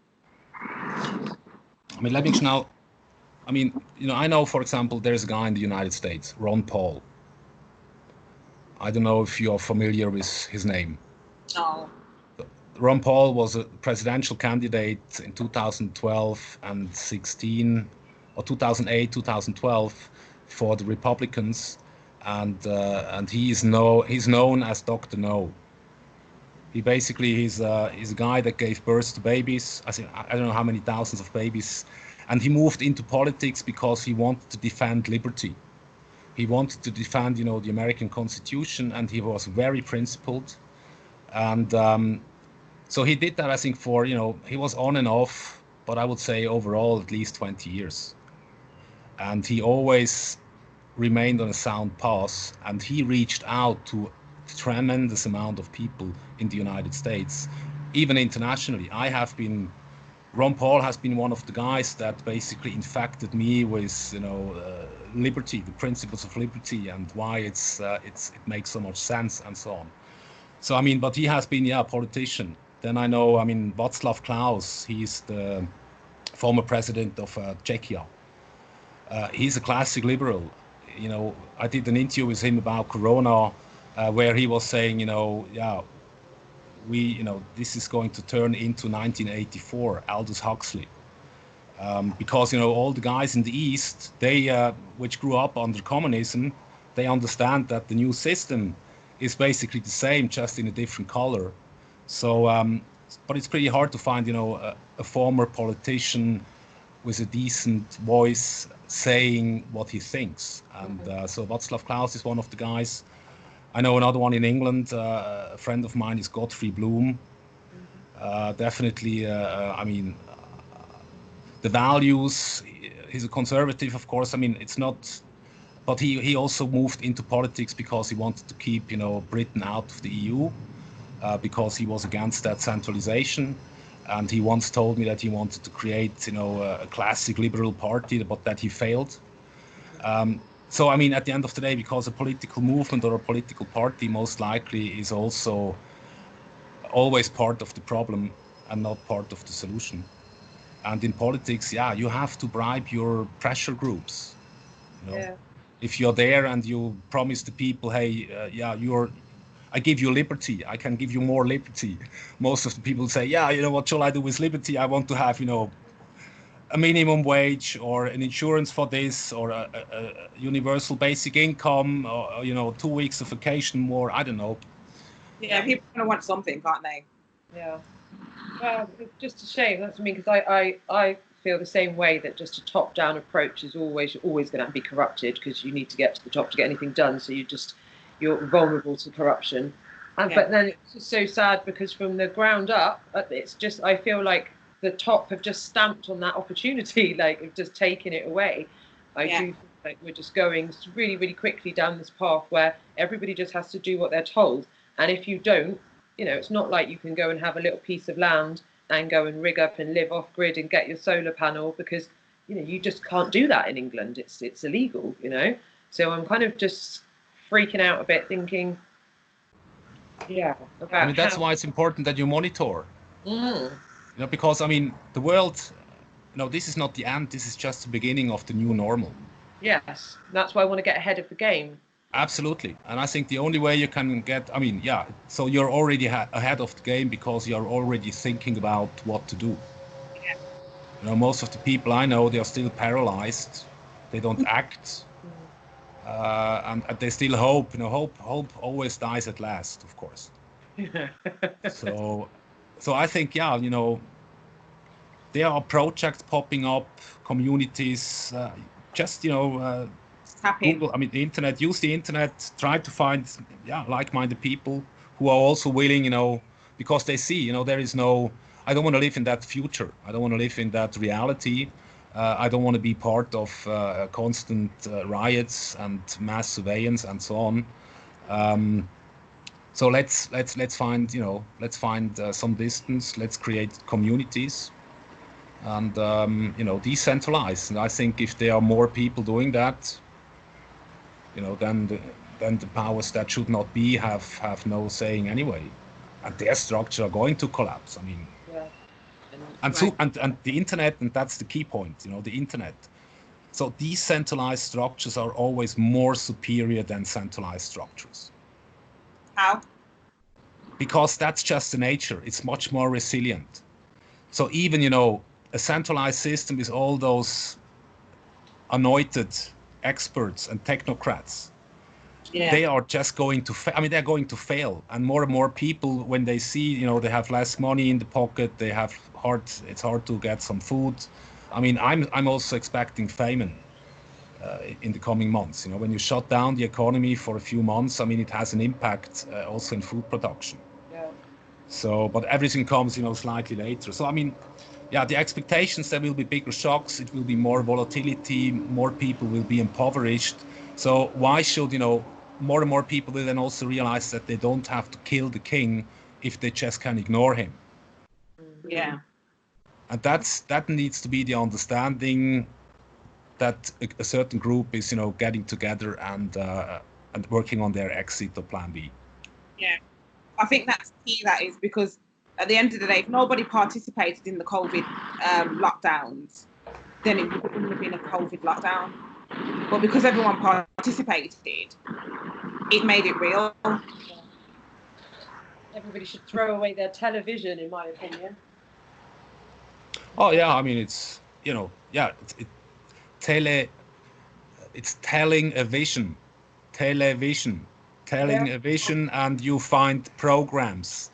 I mean, let me now. I mean, I know, for example, there's a guy in the United States, Ron Paul. I don't know if you're familiar with his name. No. Ron Paul was a presidential candidate in 2012 and 16, or 2008, 2012, for the Republicans, and he's known as Dr. No. He's a guy that gave birth to babies. I don't know how many thousands of babies, and he moved into politics because he wanted to defend liberty. He wanted to defend, the American Constitution, and he was very principled, and. So he did that, I think, for, he was on and off, but I would say overall at least 20 years. And he always remained on a sound path, and he reached out to a tremendous amount of people in the United States, even internationally. Ron Paul has been one of the guys that basically infected me with, liberty, the principles of liberty, and why it makes so much sense, and so on. So, I mean, but he has been, a politician. Then I know, Václav Klaus, he's the former president of Czechia. He's a classic liberal. I did an interview with him about Corona, where he was saying, this is going to turn into 1984, Aldous Huxley. Because, all the guys in the East, they, which grew up under communism, they understand that the new system is basically the same, just in a different color. So but it's pretty hard to find, a former politician with a decent voice saying what he thinks. And so Václav Klaus is one of the guys. I know another one in England. A friend of mine is Godfrey Bloom. Definitely, the values. He's a conservative, of course. I mean, it's not. But he also moved into politics because he wanted to keep, Britain out of the EU, because he was against that centralization. And he once told me that he wanted to create, a classic liberal party, but that he failed. So, I mean, at the end of the day, because a political movement or a political party most likely is also always part of the problem and not part of the solution. And in politics, you have to bribe your pressure groups. Yeah. If you're there and you promise the people, hey, I give you liberty, I can give you more liberty. Most of the people say, what shall I do with liberty? I want to have, a minimum wage or an insurance for this, or a universal basic income, or 2 weeks of vacation more. I don't know. Yeah, people are going to want something, can't they? Yeah. Well, it's just a shame. That's what I mean, because I feel the same way, that just a top-down approach is always going to be corrupted, because you need to get to the top to get anything done. So you're vulnerable to corruption. But then it's just so sad, because from the ground up, it's just, I feel like the top have just stamped on that opportunity, like have just taken it away. I do feel like we're just going really, really quickly down this path where everybody just has to do what they're told. And if you don't, it's not like you can go and have a little piece of land and go and rig up and live off grid and get your solar panel, because you just can't do that in England. It's illegal, So I'm kind of just freaking out a bit, thinking, about that's why it's important that you monitor. Because the world, this is not the end. This is just the beginning of the new normal. Yes, that's why I want to get ahead of the game. Absolutely. And I think the only way you can get, so you're already ahead of the game because you're already thinking about what to do. Yeah. Most of the people I know, they are still paralyzed. They don't act. And they still hope. Hope always dies at last, of course. So I think, there are projects popping up, communities, Google, the internet, use the internet, try to find, like-minded people who are also willing, because they see, there is no, I don't want to live in that future. I don't want to live in that reality. I don't want to be part of constant riots and mass surveillance and so on. So let's find, some distance. Let's create communities. And decentralize. And I think if there are more people doing that, then the powers that should not be have no saying anyway, and their structure are going to collapse. And the internet, and that's the key point. The internet. So decentralized structures are always more superior than centralized structures. How? Because that's just the nature. It's much more resilient. So even a centralized system with all those anointed experts and technocrats, they are just going to they're going to fail. And more people, when they see, they have less money in the pocket, it's hard to get some food. I'm also expecting famine in the coming months. When you shut down the economy for a few months, it has an impact also in food production. So, but everything comes, slightly later. So, the expectations, there will be bigger shocks, it will be more volatility, more people will be impoverished. So why should, more and more people will then also realize that they don't have to kill the king if they just can ignore him. Yeah. And that needs to be the understanding that a certain group is, getting together and working on their exit or plan B. Yeah. I think that's key, that is, because at the end of the day, if nobody participated in the COVID lockdowns, then it wouldn't have been a COVID lockdown. But because everyone participated, it made it real. Everybody should throw away their television, in my opinion. Oh yeah, it's it's telling a vision, telling a vision, and you find programs.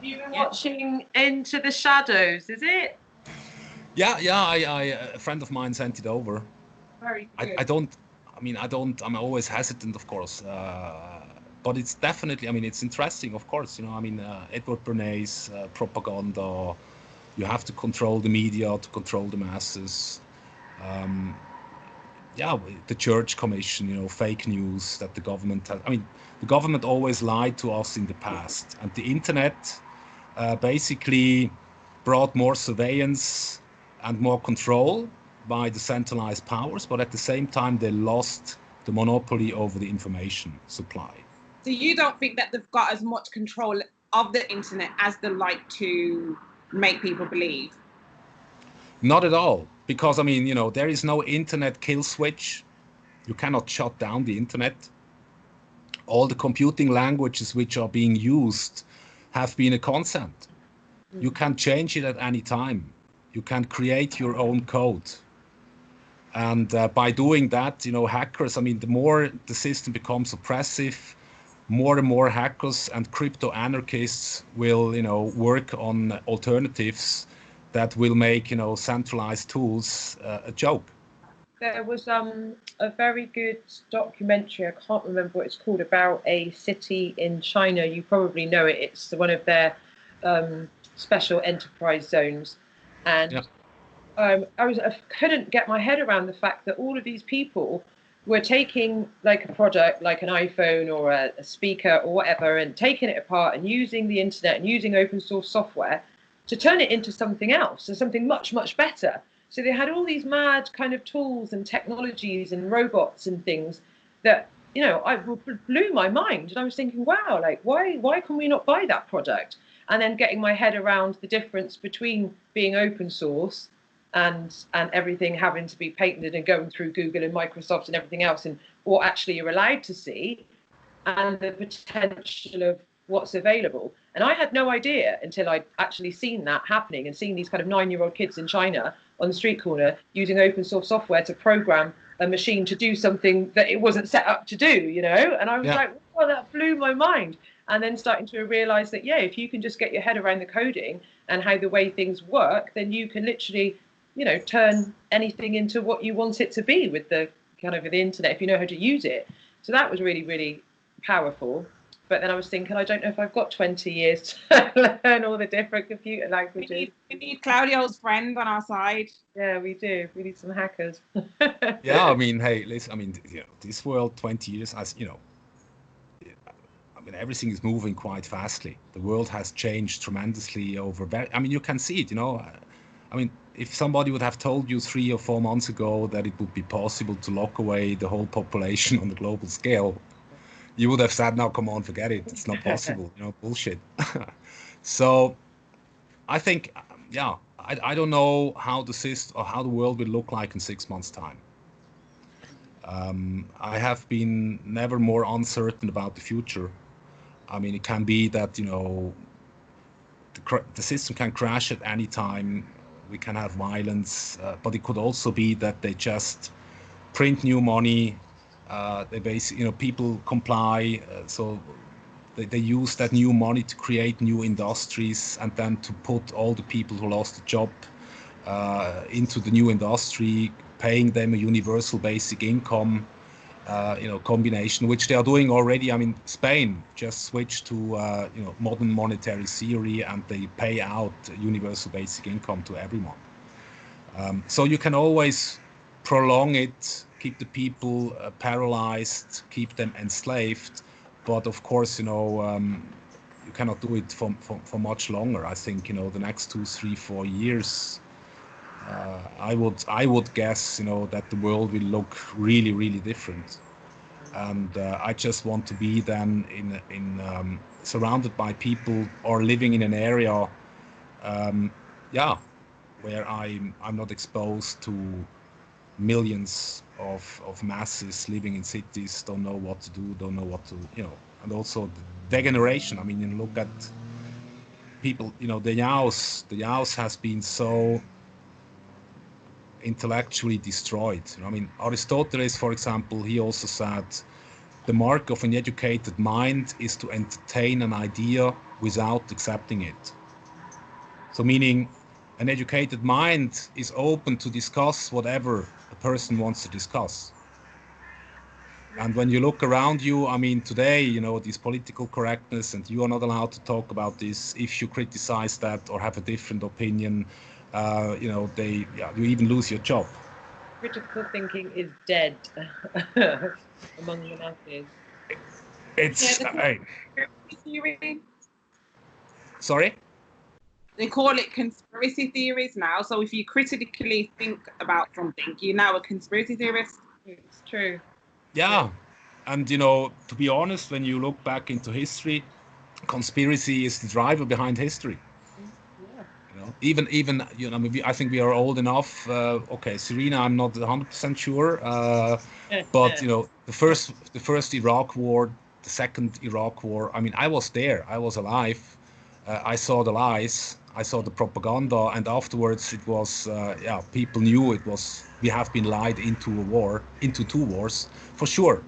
You were watching Into the Shadows, is it? Yeah, a friend of mine sent it over. Very good. I'm always hesitant, of course, but it's definitely, it's interesting, of course, Edward Bernays, propaganda, you have to control the media to control the masses. Yeah, the Church Commission, fake news that the government has. The government always lied to us in the past, and the internet basically brought more surveillance and more control by the centralized powers, but at the same time they lost the monopoly over the information supply. So you don't think that they've got as much control of the internet as they like to make people believe? Not at all, because there is no internet kill switch. You cannot shut down the internet. All the computing languages which are being used have been a constant. You can change it at any time. You can create your own code. And by doing that, hackers, the more the system becomes oppressive, more and more hackers and crypto anarchists will, work on alternatives that will make, centralized tools a joke. There was a very good documentary, I can't remember what it's called, about a city in China. You probably know it. It's one of their special enterprise zones. And yeah. I couldn't get my head around the fact that all of these people were taking like a product, like an iPhone or a speaker or whatever, and taking it apart and using the internet and using open source software to turn it into something else and something much, much better. So they had all these mad kind of tools and technologies and robots and things that, I blew my mind. And I was thinking, wow, like, why can we not buy that product? And then getting my head around the difference between being open source and everything having to be patented and going through Google and Microsoft and everything else, and what actually you're allowed to see, and the potential of what's available. And I had no idea until I'd actually seen that happening and seen these kind of 9-year-old kids in China on the street corner using open source software to program a machine to do something that it wasn't set up to do, And I was like, wow, that blew my mind. And then starting to realize that, if you can just get your head around the coding and how the way things work, then you can literally, turn anything into what you want it to be with the kind of the internet, if you know how to use it. So that was really, really powerful. But then I was thinking, I don't know if I've got 20 years to learn all the different computer languages. We need Claudio's friend on our side. Yeah, we do. We need some hackers. Yeah, hey, listen, this world 20 years, as everything is moving quite fastly. The world has changed tremendously over, you can see it, if somebody would have told you 3 or 4 months ago that it would be possible to lock away the whole population on the global scale, you would have said, no, come on, forget it. It's not possible, bullshit. So I think, I don't know how the system or how the world will look like in 6 months' time. I have been never more uncertain about the future. It can be that, the system can crash at any time. We can have violence, but it could also be that they just print new money. They basically, people comply, so they use that new money to create new industries and then to put all the people who lost a job into the new industry, paying them a universal basic income, combination, which they are doing already. Spain just switched to, modern monetary theory, and they pay out universal basic income to everyone. So you can always prolong it, keep the people paralyzed, keep them enslaved, but of course, you cannot do it for much longer. I think, the next 2, 3, 4 years, I would guess, that the world will look really, really different. And I just want to be then in surrounded by people or living in an area, where I'm not exposed to millions of masses living in cities, don't know what to do, don't know what to, and also the degeneration. You look at people, the Yaos has been so intellectually destroyed. Aristoteles, for example, he also said the mark of an educated mind is to entertain an idea without accepting it. So meaning an educated mind is open to discuss whatever a person wants to discuss. And when you look around you, I mean, today, you know, this political correctness, and you are not allowed to talk about this. If you criticize that or have a different opinion, you know, you even lose your job. Critical thinking is dead among the masses. It's theory. Sorry? They call it conspiracy theories now. So if you critically think about something, you're now a conspiracy theorist. It's true. Yeah. And, you know, to be honest, when you look back into history, conspiracy is the driver behind history. Yeah. You know, even you know, I think we are old enough. Okay, Sereena, I'm not 100% sure, but you know, the first Iraq War, the second Iraq War. I mean, I was there. I was alive. I saw the lies. I saw the propaganda, and afterwards it was yeah, people knew it was. We have been lied into a war, into two wars, for sure.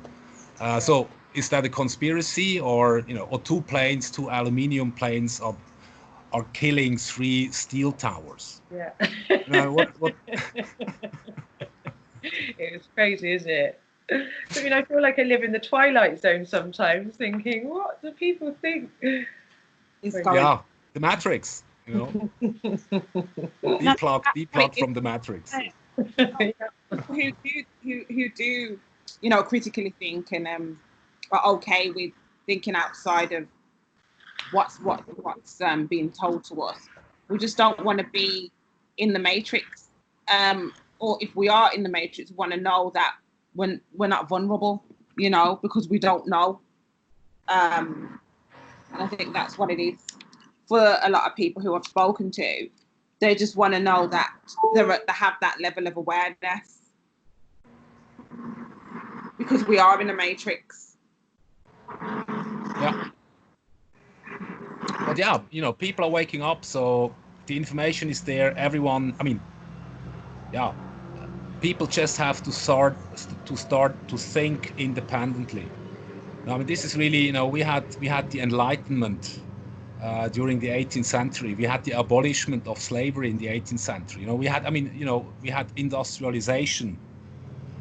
So is that a conspiracy, or you know, or two planes, two aluminium planes are killing 3 steel towers? Yeah. What? It's crazy, isn't it? I mean, I feel like I live in the twilight zone sometimes, thinking, what do people think? Yeah, the Matrix. You know, deplugged from the Matrix. Who do you know critically think and are okay with thinking outside of what's being told to us. We just don't want to be in the matrix, or if we are in the matrix, we want to know that when we're not vulnerable, you know, because we don't know. And I think that's what it is for a lot of people who I've spoken to. They just want to know that they have that level of awareness because we are in a matrix. Yeah. But yeah, you know, people are waking up, so the information is there. Everyone, I mean, yeah, people just have to start to think independently. I mean, this is really, you know, we had the Enlightenment during the 18th century. We had the abolishment of slavery in the 18th century. You know, we had, I mean, you know, we had industrialization.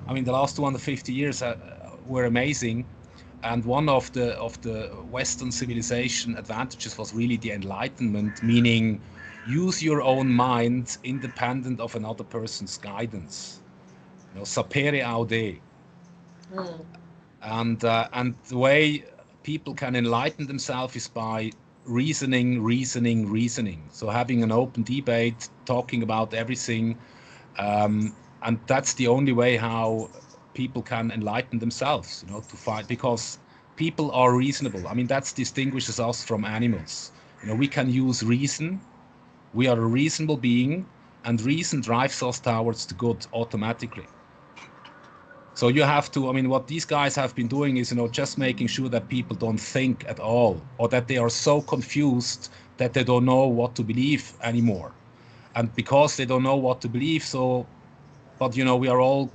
I mean, the last 250 years were amazing. And one of the Western civilization advantages was really the Enlightenment, meaning use your own mind independent of another person's guidance. You know, sapere aude. And the way people can enlighten themselves is by reasoning. So having an open debate, talking about everything, and that's the only way how people can enlighten themselves, you know, to fight, because people are reasonable. I mean, that distinguishes us from animals. You know, we can use reason. We are a reasonable being, and reason drives us towards the good automatically. So you have to, I mean, what these guys have been doing is, you know, just making sure that people don't think at all, or that they are so confused that they don't know what to believe anymore. And because they don't know what to believe, so, but you know, we are all,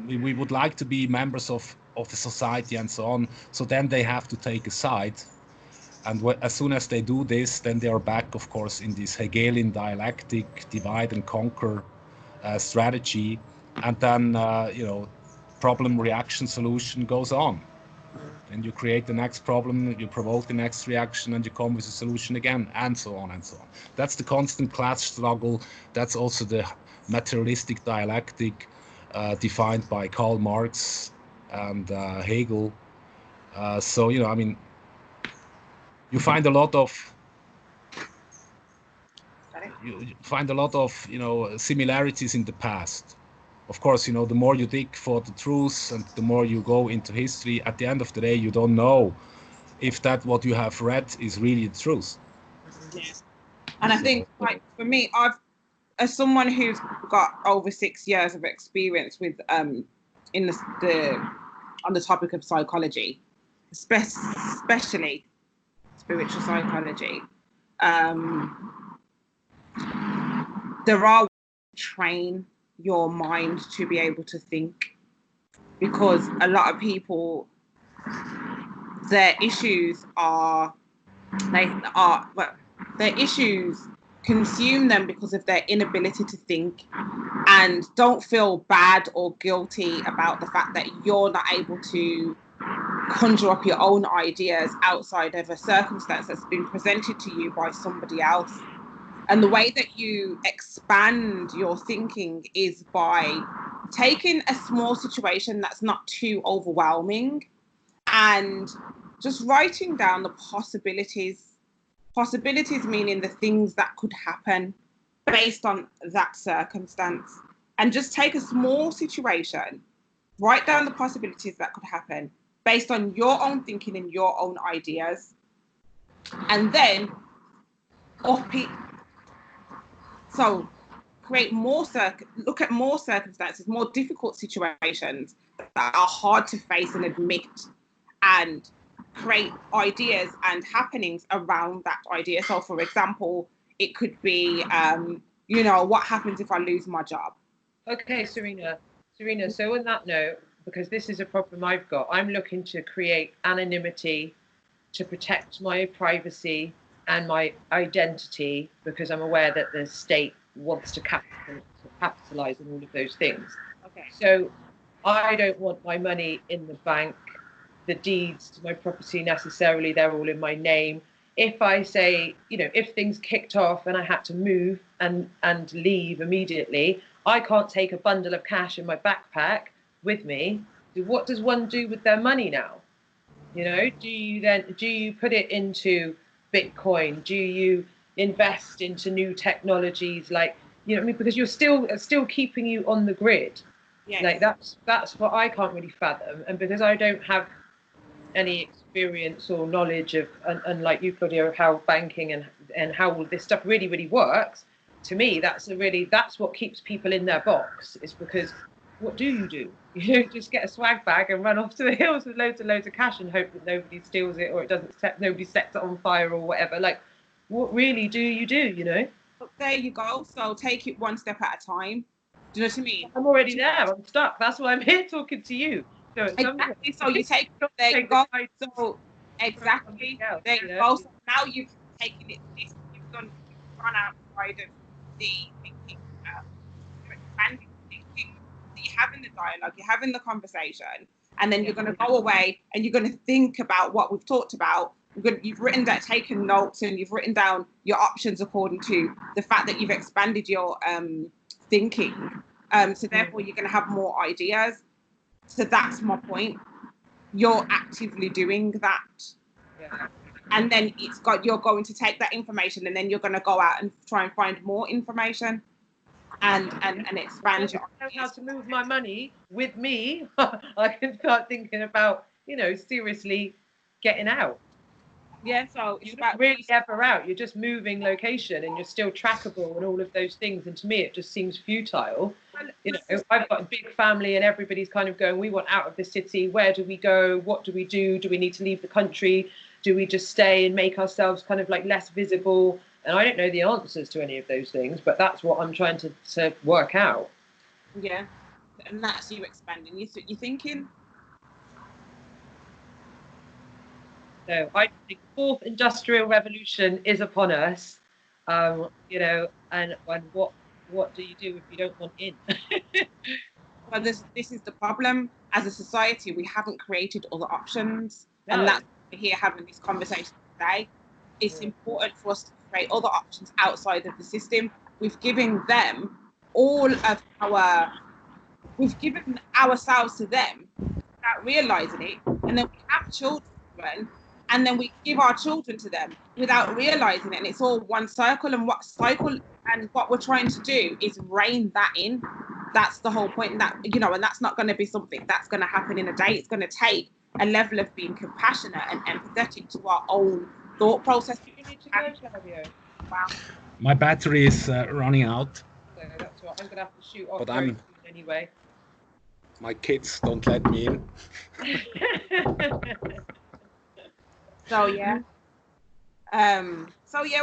we would like to be members of the society and so on. So then they have to take a side. And as soon as they do this, then they are back, of course, in this Hegelian dialectic, divide and conquer strategy. And then, you know, problem, reaction, solution goes on. And you create the next problem, you provoke the next reaction, and you come with a solution again, and so on and so on. That's the constant class struggle. That's also the materialistic dialectic defined by Karl Marx and Hegel. So, you know, I mean, you find a lot of you know, similarities in the past. Of course, you know, the more you dig for the truth and the more you go into history, at the end of the day, you don't know if that what you have read is really the truth. Yeah. And I think, like, for me, as someone who's got over 6 years of experience with in the on the topic of psychology, especially spiritual psychology, there are ways to train your mind to be able to think. because a lot of people, their issues consume them because of their inability to think, and don't feel bad or guilty about the fact that you're not able to conjure up your own ideas outside of a circumstance that's been presented to you by somebody else. And the way that you expand your thinking is by taking a small situation that's not too overwhelming and just writing down the possibilities. Possibilities meaning the things that could happen based on that circumstance. And just take a small situation, write down the possibilities that could happen based on your own thinking and your own ideas. And then up it. So create look at more circumstances, more difficult situations that are hard to face and admit, and create ideas and happenings around that idea. So for example, it could be, what happens if I lose my job? Okay, Sereena, so on that note, because this is a problem I've got, I'm looking to create anonymity to protect my privacy and my identity, because I'm aware that the state wants to capitalize on all of those things. Okay. So I don't want my money in the bank, the deeds to my property necessarily, they're all in my name. If I say, if things kicked off and I had to move and leave immediately, I can't take a bundle of cash in my backpack with me. What does one do with their money now? Do you put it into Bitcoin? Do you invest into new technologies because you're still keeping you on the grid? Yes. Like that's what I can't really fathom. And because I don't have any experience or knowledge of, unlike you, Claudio, of how banking and how all this stuff really, really works, to me, that's what keeps people in their box, is because what do? You don't just get a swag bag and run off to the hills with loads and loads of cash and hope that nobody steals it or nobody sets it on fire or whatever. Like, what really do you do, But there you go. So take it one step at a time. Do you know what I mean? I'm already there. I'm stuck. That's why I'm here talking to you. So exactly. So you take there you go. So exactly. There you go. So now you've taken it. You've gone outside of the thinking. You're expanding thinking. So you're having the dialogue. You're having the conversation, and then you're going to go away and you're going to think about what we've talked about. You've written that, taken notes, and you've written down your options according to the fact that you've expanded your thinking. So therefore, you're going to have more ideas. So that's my point. You're actively doing that. Yeah. And then you're going to take that information and then you're going to go out and try and find more information and expand your ideas. How to move my money with me. I can start thinking about, seriously getting out. Yeah, so you're not really ever out. You're just moving location and you're still trackable and all of those things. And to me, it just seems futile. I've got a big family and everybody's kind of going, we want out of the city. Where do we go? What do we do? Do we need to leave the country? Do we just stay and make ourselves kind of like less visible? And I don't know the answers to any of those things, but that's what I'm trying to work out. Yeah, and that's you expanding. You're thinking. So I think the fourth industrial revolution is upon us, and what do you do if you don't want in? Well, this is the problem. As a society, we haven't created other options, No. And that's why we're here having this conversation today. It's important for us to create other options outside of the system. We've given them we've given ourselves to them without realizing it, and then we have children, and then we give our children to them without realizing it, and it's all one circle. And what we're trying to do is rein that in. That's the whole point. And that's not going to be something that's going to happen in a day. It's going to take a level of being compassionate and empathetic to our own thought process. You need to go, Claudio. Wow. My battery is running out. So that's what I'm going to have to shoot off But very soon anyway. My kids don't let me in. So yeah,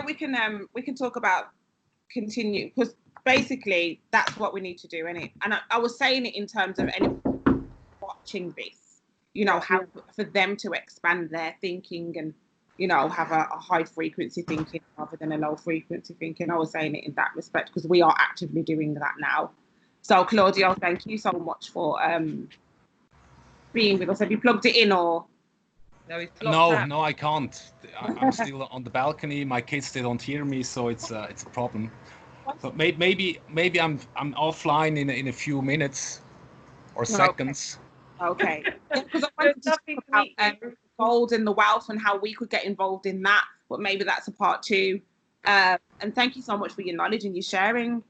we can talk about continue, because basically that's what we need to do, innit? And I was saying it in terms of what watching this, you know, how for them to expand their thinking and, you know, have a high frequency thinking rather than a low frequency thinking. I was saying it in that respect because we are actively doing that now. So Claudio, thank you so much for being with us. Have you plugged it in or? No, he's no, I can't. I'm still on the balcony. My kids, they don't hear me, so it's a problem. But maybe I'm offline in a few minutes or seconds. Okay. Because I wanted to talk about gold and the wealth and how we could get involved in that, but maybe that's a part 2. And thank you so much for your knowledge and your sharing.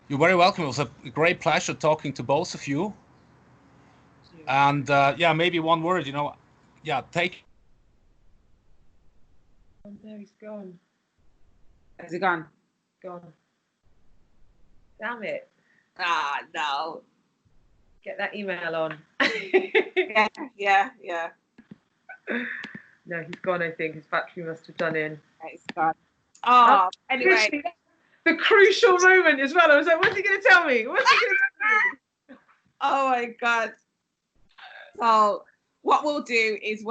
You're very welcome. It was a great pleasure talking to both of you. And yeah, maybe one word, you know, yeah, take. Oh, there he's gone. Has he gone? Gone. Damn it. Ah, no. Get that email on. Yeah. No, he's gone, I think. His battery must have done in. It's gone. Oh, anyway. The crucial moment as well. I was like, what's he going to tell me? What's he going to tell me? Oh, my God. So what we'll do is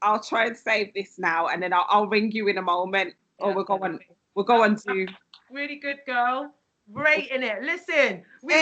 I'll try and save this now, and then I'll ring you in a moment, or we'll go on to. Really good, girl. Great in it. Listen, we